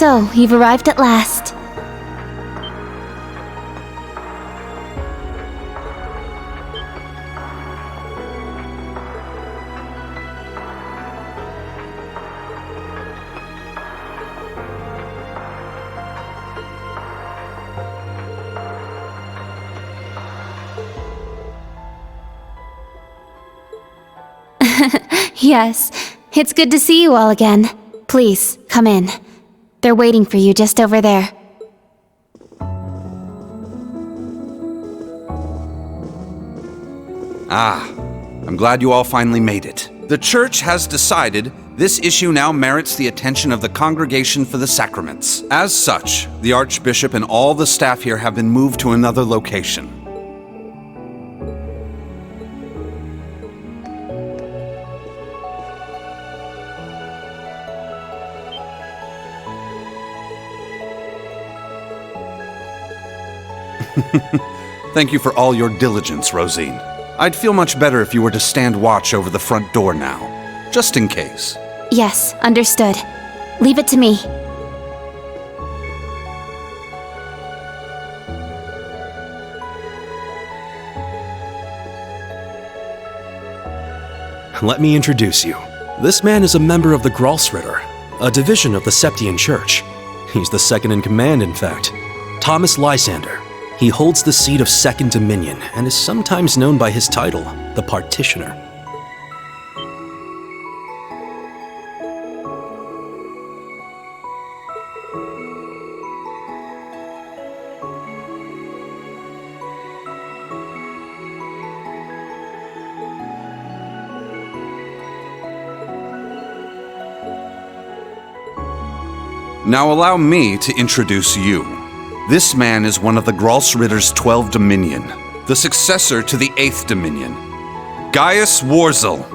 So, you've arrived at last. Yes, it's good to see you all again. Please, come in. They're waiting for you just over there. I'm glad you all finally made it. The church has decided this issue now merits the attention of the Congregation for the Sacraments. As such, the Archbishop and all the staff here have been moved to another location. Thank you for all your diligence, Rosine. I'd feel much better if you were to stand watch over the front door now, just in case. Yes, understood. Leave it to me. Let me introduce you. This man is a member of the Gralsritter, a division of the Septian Church. He's the second in command, in fact. Thomas Lysander. He holds the seat of Second Dominion and is sometimes known by his title, the Partitioner. Now allow me to introduce you. This man is one of the Gralsritter's 12 Dominion, the successor to the 8th Dominion, Gaius Warzel.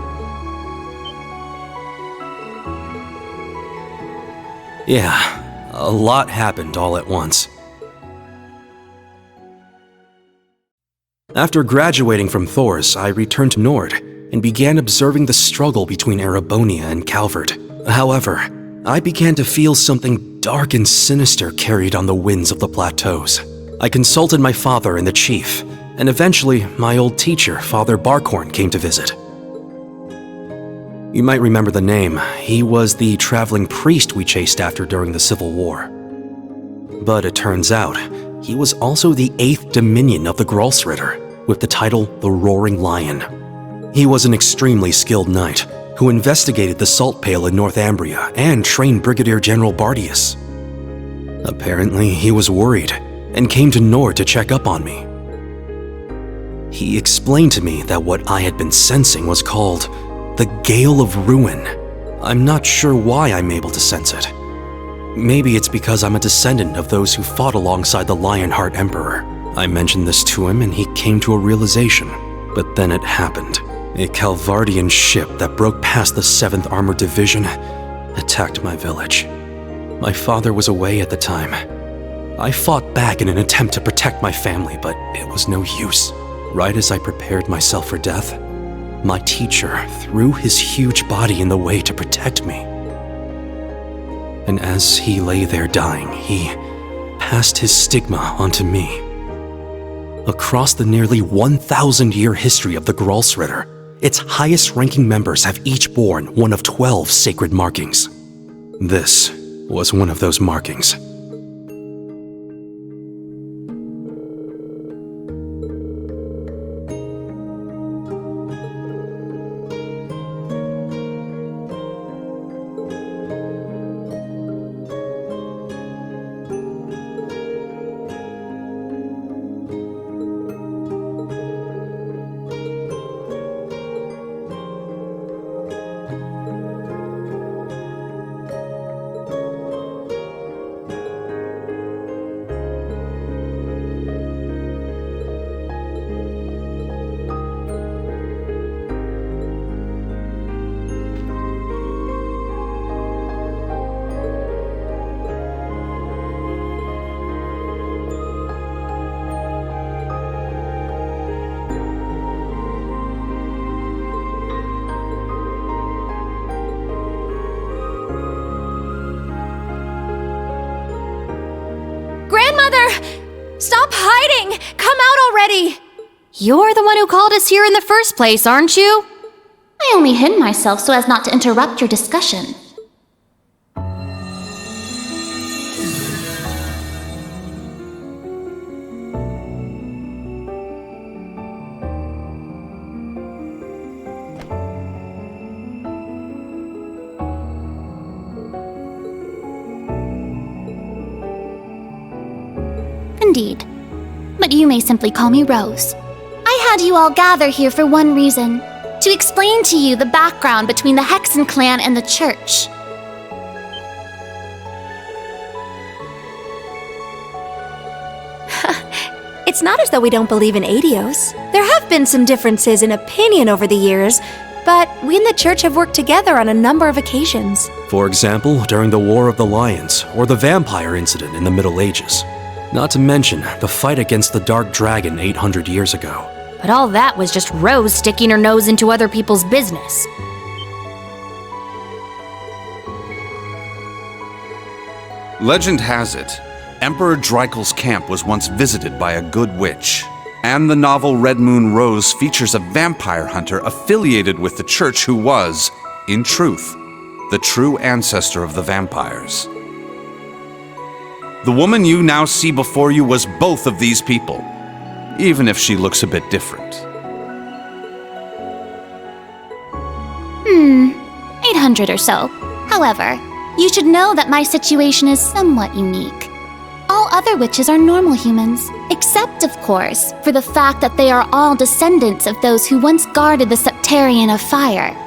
Yeah, a lot happened all at once. After graduating from Thors, I returned to Nord and began observing the struggle between Erebonia and Calvert. However, I began to feel something dark and sinister carried on the winds of the plateaus. I consulted my father and the chief, and eventually my old teacher, Father Barkhorn, came to visit. You might remember the name. He was the traveling priest we chased after during the Civil War. But it turns out, he was also the 8th Dominion of the Gralsritter, with the title the Roaring Lion. He was an extremely skilled knight, who investigated the Salt Pale in Northumbria and trained Brigadier General Bardius. Apparently, he was worried and came to Nord to check up on me. He explained to me that what I had been sensing was called the Gale of Ruin. I'm not sure why I'm able to sense it. Maybe it's because I'm a descendant of those who fought alongside the Lionheart Emperor. I mentioned this to him and he came to a realization, but then it happened. A Calvardian ship that broke past the 7th Armored Division attacked my village. My father was away at the time. I fought back in an attempt to protect my family, but it was no use. Right as I prepared myself for death, my teacher threw his huge body in the way to protect me. And as he lay there dying, he passed his stigma onto me. Across the nearly 1,000-year history of the Gralsritter, its highest-ranking members have each borne one of 12 sacred markings. This was one of those markings. waiting! Come out already! You're the one who called us here in the first place, aren't you? I only hid myself so as not to interrupt your discussion. Indeed. But you may simply call me Rose. I had you all gather here for one reason. To explain to you the background between the Hexen clan and the church. It's not as though we don't believe in Adios. There have been some differences in opinion over the years, but we and the church have worked together on a number of occasions. For example, during the War of the Lions or the vampire incident in the Middle Ages. Not to mention the fight against the Dark Dragon 800 years ago. But all that was just Rose sticking her nose into other people's business. Legend has it, Emperor Dreikel's camp was once visited by a good witch. And the novel Red Moon Rose features a vampire hunter affiliated with the church who was, in truth, the true ancestor of the vampires. The woman you now see before you was both of these people, even if she looks a bit different. 800 or so. However, you should know that my situation is somewhat unique. All other witches are normal humans, except, of course, for the fact that they are all descendants of those who once guarded the Septarian of Fire.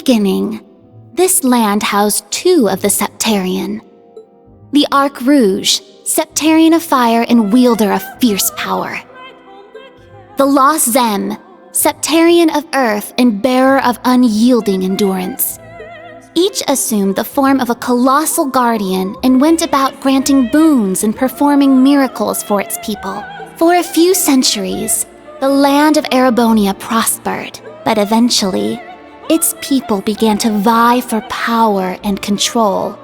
beginning, this land housed two of the Septarian. The Arc Rouge, Septarian of fire and wielder of fierce power. The Lost Zem, Septarian of earth and bearer of unyielding endurance. Each assumed the form of a colossal guardian and went about granting boons and performing miracles for its people. For a few centuries, the land of Erebonia prospered, but eventually, its people began to vie for power and control.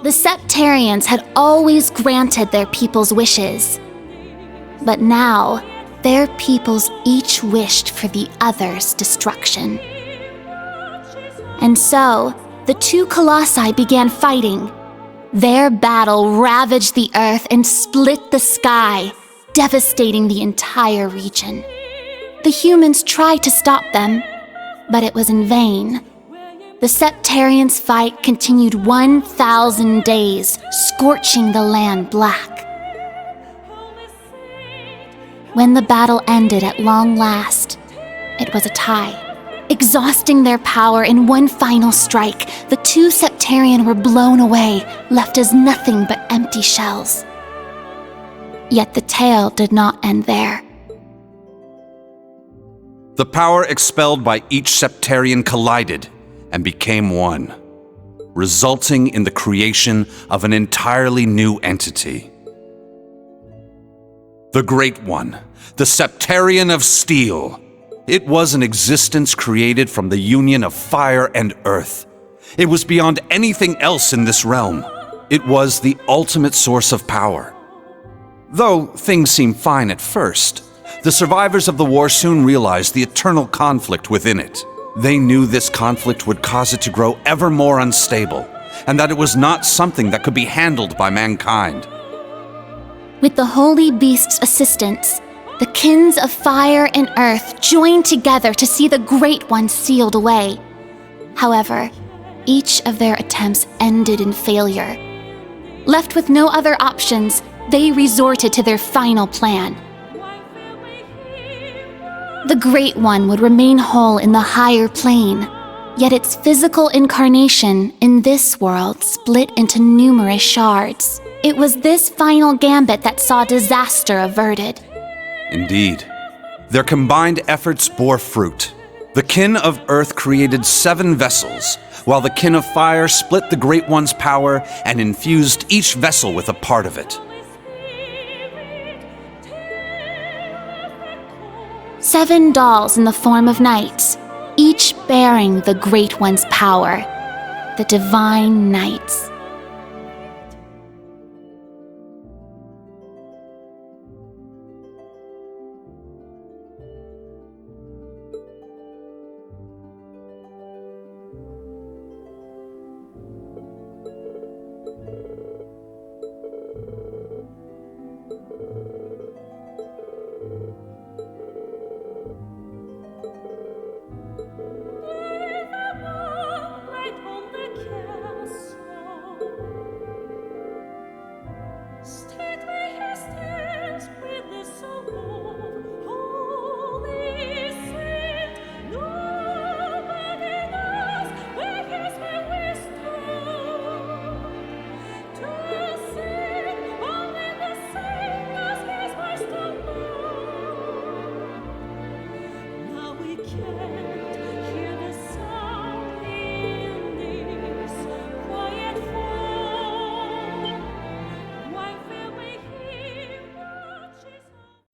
The Septarians had always granted their people's wishes, but now, their peoples each wished for the other's destruction. And so, the two colossi began fighting. Their battle ravaged the earth and split the sky, devastating the entire region. The humans tried to stop them, but it was in vain. The Septarians' fight continued 1,000 days, scorching the land black. When the battle ended at long last, it was a tie. Exhausting their power in one final strike, the two Septarian were blown away, left as nothing but empty shells. Yet the tale did not end there. The power expelled by each Septarian collided and became one, resulting in the creation of an entirely new entity. The Great One, the Septarian of Steel. It was an existence created from the union of fire and earth. It was beyond anything else in this realm. It was the ultimate source of power. Though things seemed fine at first, the survivors of the war soon realized the eternal conflict within it. They knew this conflict would cause it to grow ever more unstable, and that it was not something that could be handled by mankind. With the Holy Beast's assistance, the kins of fire and earth joined together to see the Great One sealed away. However, each of their attempts ended in failure. Left with no other options, they resorted to their final plan. The Great One would remain whole in the higher plane, yet its physical incarnation in this world split into numerous shards. It was this final gambit that saw disaster averted. Indeed, their combined efforts bore fruit. The kin of Earth created 7 vessels, while the kin of Fire split the Great One's power and infused each vessel with a part of it. 7 dolls in the form of knights, each bearing the Great One's power, the Divine Knights.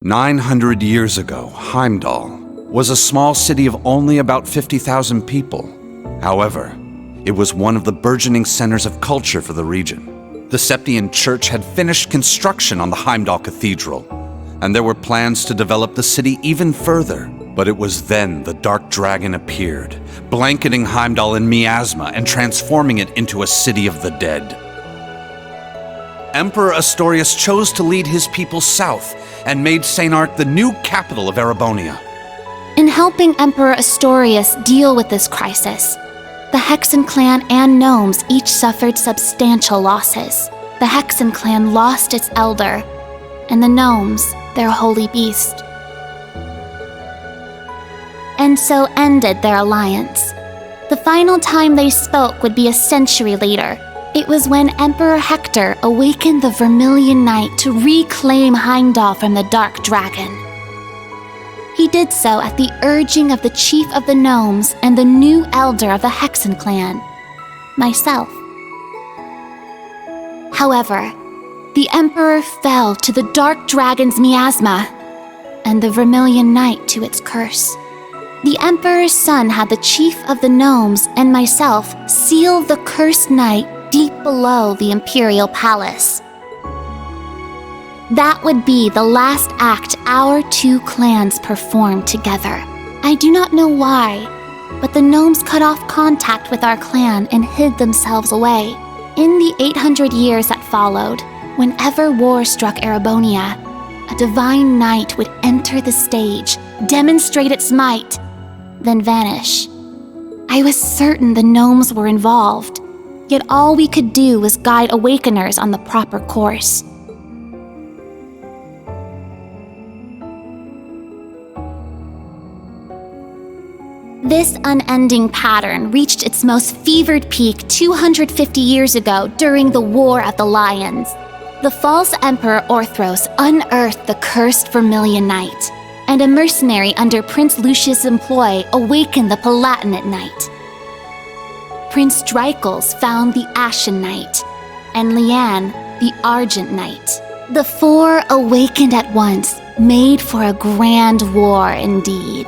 "900 years ago, Heimdall was a small city of only about 50,000 people. However, it was one of the burgeoning centers of culture for the region. The Septian Church had finished construction on the Heimdall Cathedral, and there were plans to develop the city even further. But it was then the Dark Dragon appeared, blanketing Heimdall in miasma and transforming it into a city of the dead. Emperor Astorius chose to lead his people south and made Sainart the new capital of Erebonia. In helping Emperor Astorius deal with this crisis, the Hexen clan and gnomes each suffered substantial losses. The Hexen clan lost its elder, and the gnomes their holy beast. and so ended their alliance. The final time they spoke would be a century later. It was when Emperor Hector awakened the Vermilion Knight to reclaim Heimdall from the Dark Dragon. He did so at the urging of the chief of the gnomes and the new elder of the Hexen clan, myself. However, the Emperor fell to the Dark Dragon's miasma, and the Vermilion Knight to its curse. The Emperor's son had the chief of the gnomes and myself seal the cursed knight deep below the Imperial Palace. That would be the last act our two clans performed together. I do not know why, but the gnomes cut off contact with our clan and hid themselves away. In the 800 years that followed, whenever war struck Erebonia, a divine knight would enter the stage, demonstrate its might, then vanish. I was certain the gnomes were involved, yet all we could do was guide awakeners on the proper course. This unending pattern reached its most fevered peak 250 years ago during the War of the Lions. The false Emperor Orthros unearthed the cursed Vermilion Knight, and a mercenary under Prince Lucius' employ awakened the Palatinate Knight. Prince Dreichels found the Ashen Knight, and Liane the Argent Knight. The four awakened at once, made for a grand war indeed.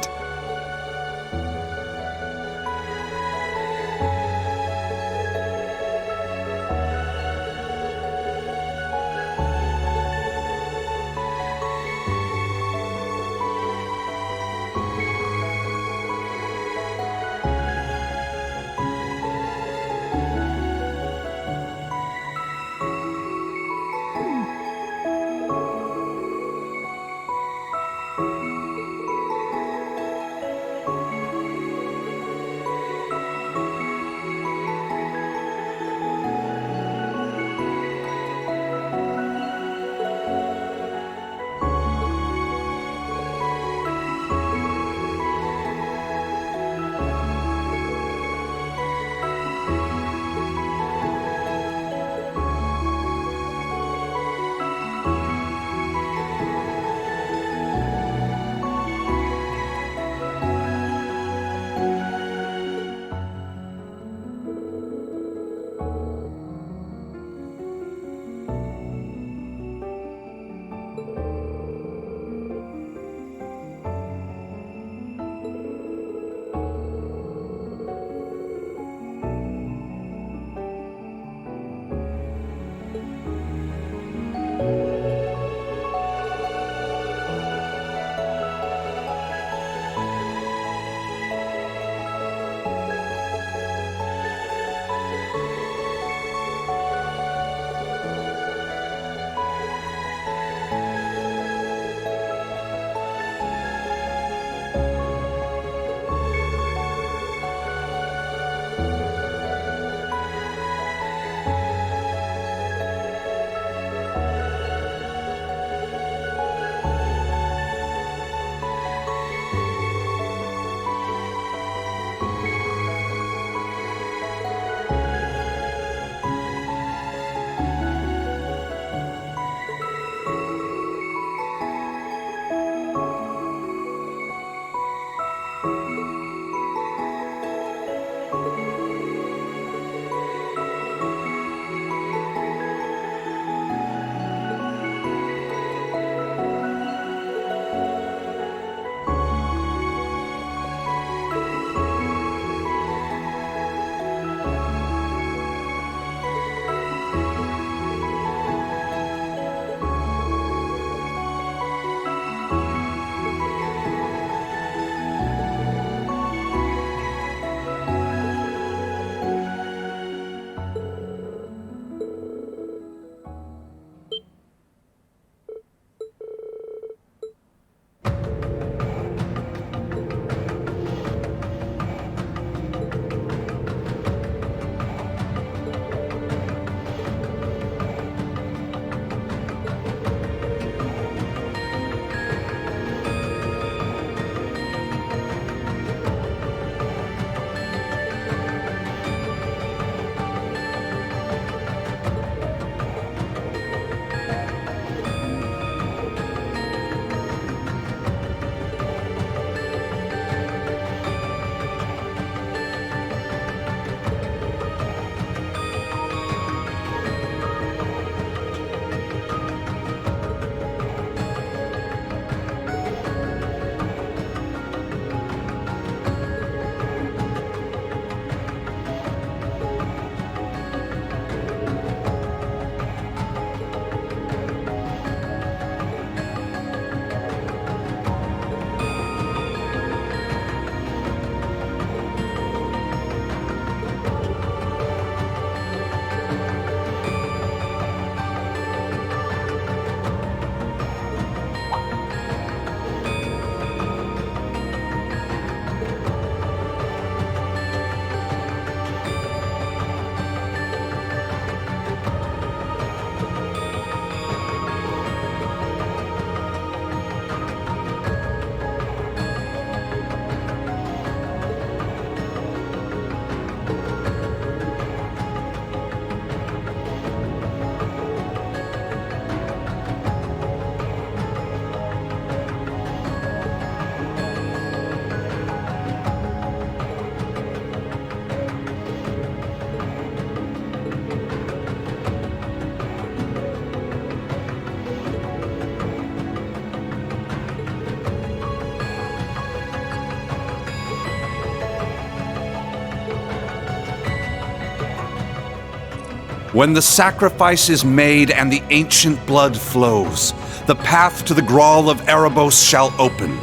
When the sacrifice is made and the ancient blood flows, the path to the Grawl of Erebos shall open.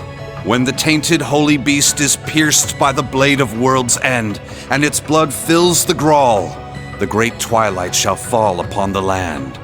When the tainted holy beast is pierced by the blade of World's End, and its blood fills the Grawl, the great twilight shall fall upon the land.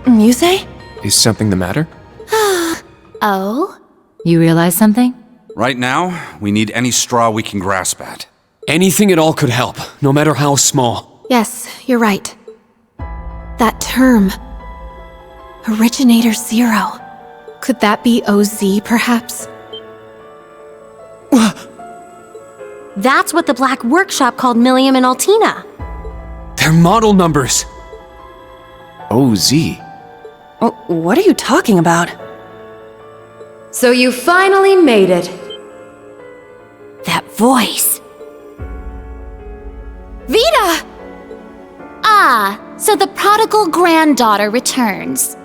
Muse? Is something the matter? Oh? You realize something? Right now, we need any straw we can grasp at. Anything at all could help, no matter how small. Yes, you're right. That term. Originator Zero. Could that be OZ, perhaps? That's what the Black Workshop called Millium and Altina. They're model numbers. OZ. What are you talking about? So you finally made it. That voice. Vita! Ah, so the prodigal granddaughter returns.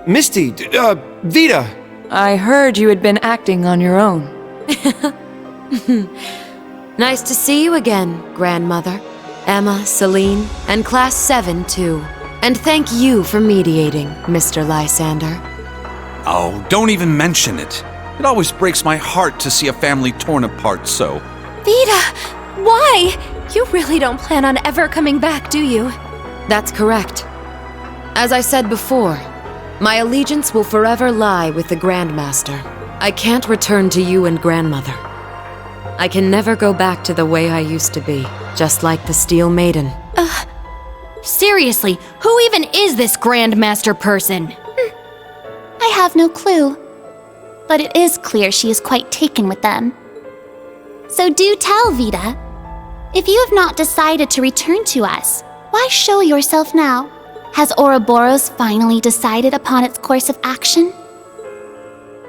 Misty, Vita! I heard you had been acting on your own. Nice to see you again, Grandmother. Emma, Celine, and Class 7 too. And thank you for mediating, Mr. Lysander. Oh, don't even mention it. It always breaks my heart to see a family torn apart so. Vita! Why? You really don't plan on ever coming back, do you? That's correct. As I said before, my allegiance will forever lie with the Grandmaster. I can't return to you and Grandmother. I can never go back to the way I used to be, just like the Steel Maiden. Seriously, who even is this Grandmaster person? I have no clue. But it is clear she is quite taken with them. So do tell, Vita. If you have not decided to return to us, why show yourself now? Has Ouroboros finally decided upon its course of action?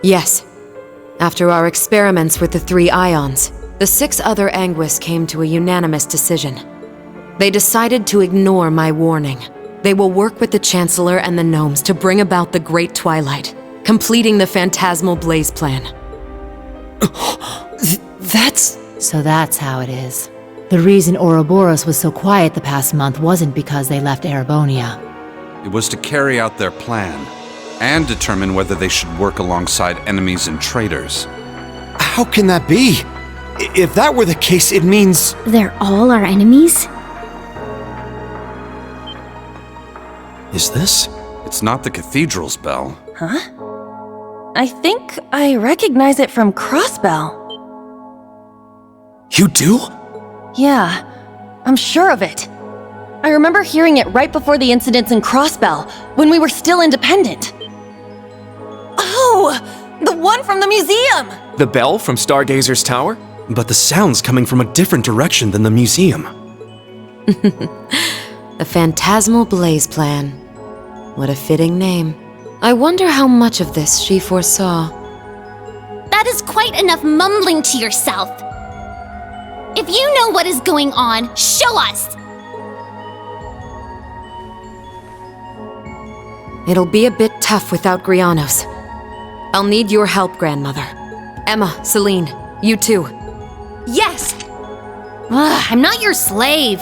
Yes. After our experiments with the 3 ions, the 6 other Anguis came to a unanimous decision. They decided to ignore my warning. They will work with the Chancellor and the Gnomes to bring about the Great Twilight, completing the Phantasmal Blaze Plan. So that's how it is. The reason Ouroboros was so quiet the past month wasn't because they left Erebonia. It was to carry out their plan, and determine whether they should work alongside enemies and traitors. How can that be? If that were the case, it means... They're all our enemies? Is this? It's not the cathedral's bell. I think I recognize it from Crossbell. You do? Yeah, I'm sure of it. I remember hearing it right before the incidents in Crossbell, when we were still independent. Oh! The one from the museum! The bell from Stargazer's Tower? But the sound's coming from a different direction than the museum. The Phantasmal Blaze Plan. What a fitting name. I wonder how much of this she foresaw. That is quite enough mumbling to yourself. If you know what is going on, show us! It'll be a bit tough without Grianos. I'll need your help, Grandmother. Emma, Celine, you too. Yes! I'm not your slave.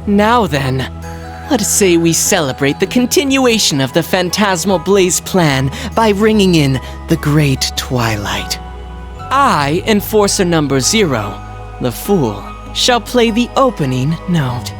Now then, let us say we celebrate the continuation of the Phantasmal Blaze plan by ringing in the Great Twilight. I, Enforcer number 0, the Fool, shall play the opening note.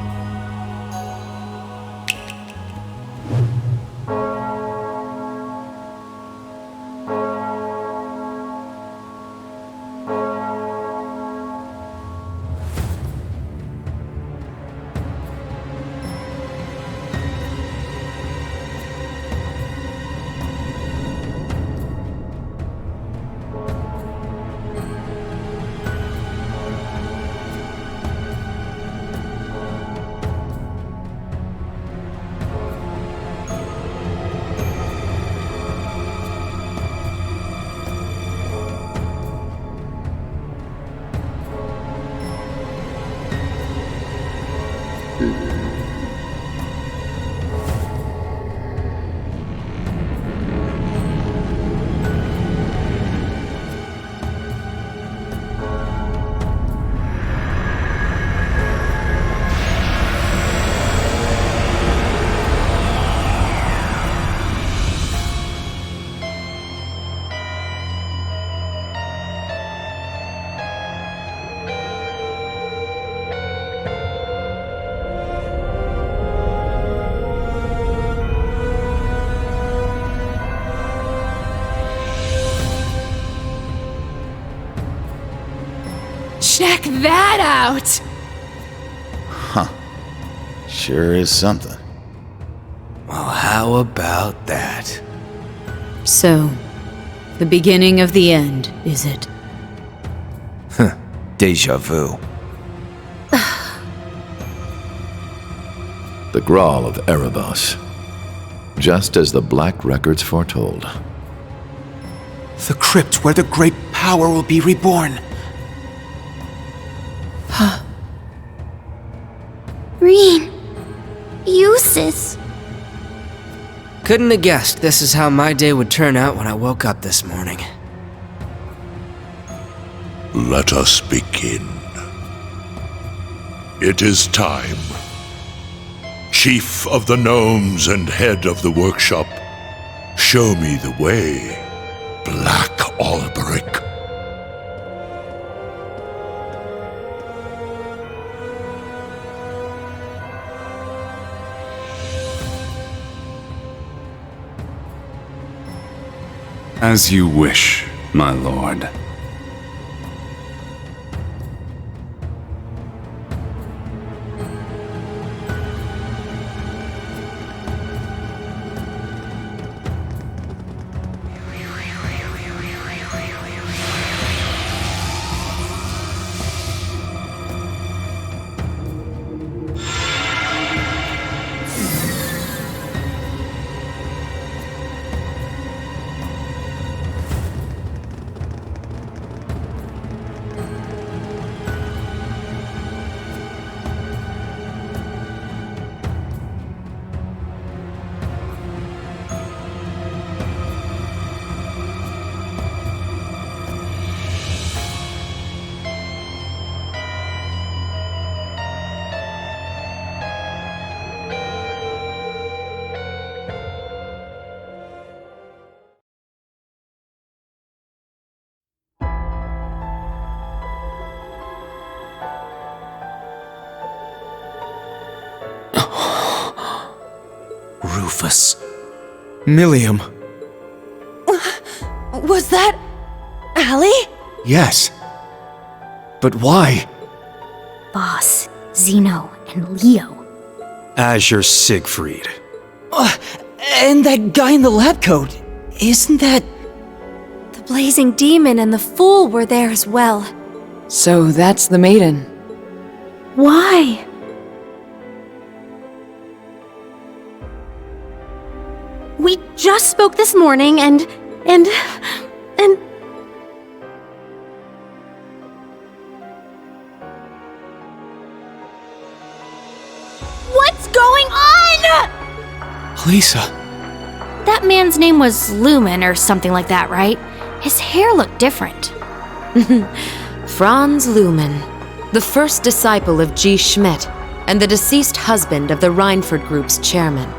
Check that out! Huh. Sure is something. Well, how about that? So, the beginning of the end, is it? Deja vu. The Grawl of Erebos. Just as the Black Records foretold. The crypt where the great power will be reborn. Reen. Eustace. Couldn't have guessed this is how my day would turn out when I woke up this morning. Let us begin. It is time. Chief of the Gnomes and head of the workshop, show me the way, Black Alberic. As you wish, my lord. Rufus. Millium. Was that... Allie? Yes. But why? Boss, Zeno, and Leo. Azure Siegfried. And that guy in the lab coat. Isn't that... The blazing demon and the fool were there as well. So that's the maiden. Why? We just spoke this morning and... What's going on?! Lisa. That man's name was Lumen or something like that, right? His hair looked different. Franz Lumen, the first disciple of G. Schmidt, and the deceased husband of the Reinford Group's chairman.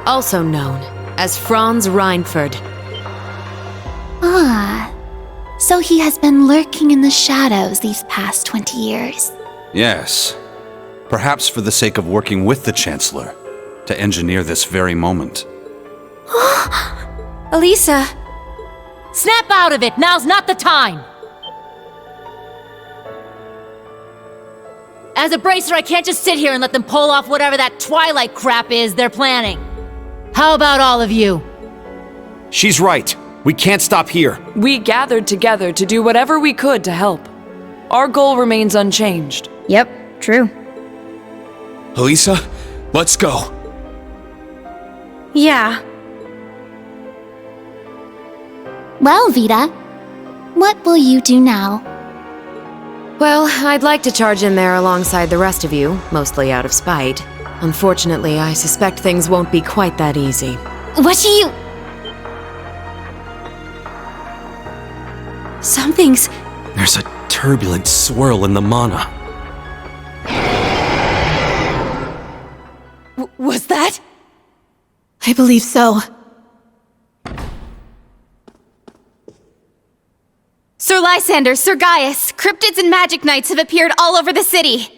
Also known as Franz Reinford. Ah, so he has been lurking in the shadows these past 20 years. Yes. Perhaps for the sake of working with the Chancellor to engineer this very moment. Elisa! Snap out of it! Now's not the time! As a bracer, I can't just sit here and let them pull off whatever that Twilight crap is they're planning. How about all of you? She's right. We can't stop here. We gathered together to do whatever we could to help. Our goal remains unchanged. Yep, true. Elisa, let's go. Yeah. Well, Vita, what will you do now? Well, I'd like to charge in there alongside the rest of you, mostly out of spite. Unfortunately, I suspect things won't be quite that easy. What do you... Something's... There's a turbulent swirl in the mana. Was that? I believe so. Sir Lysander, Sir Gaius, cryptids and magic knights have appeared all over the city.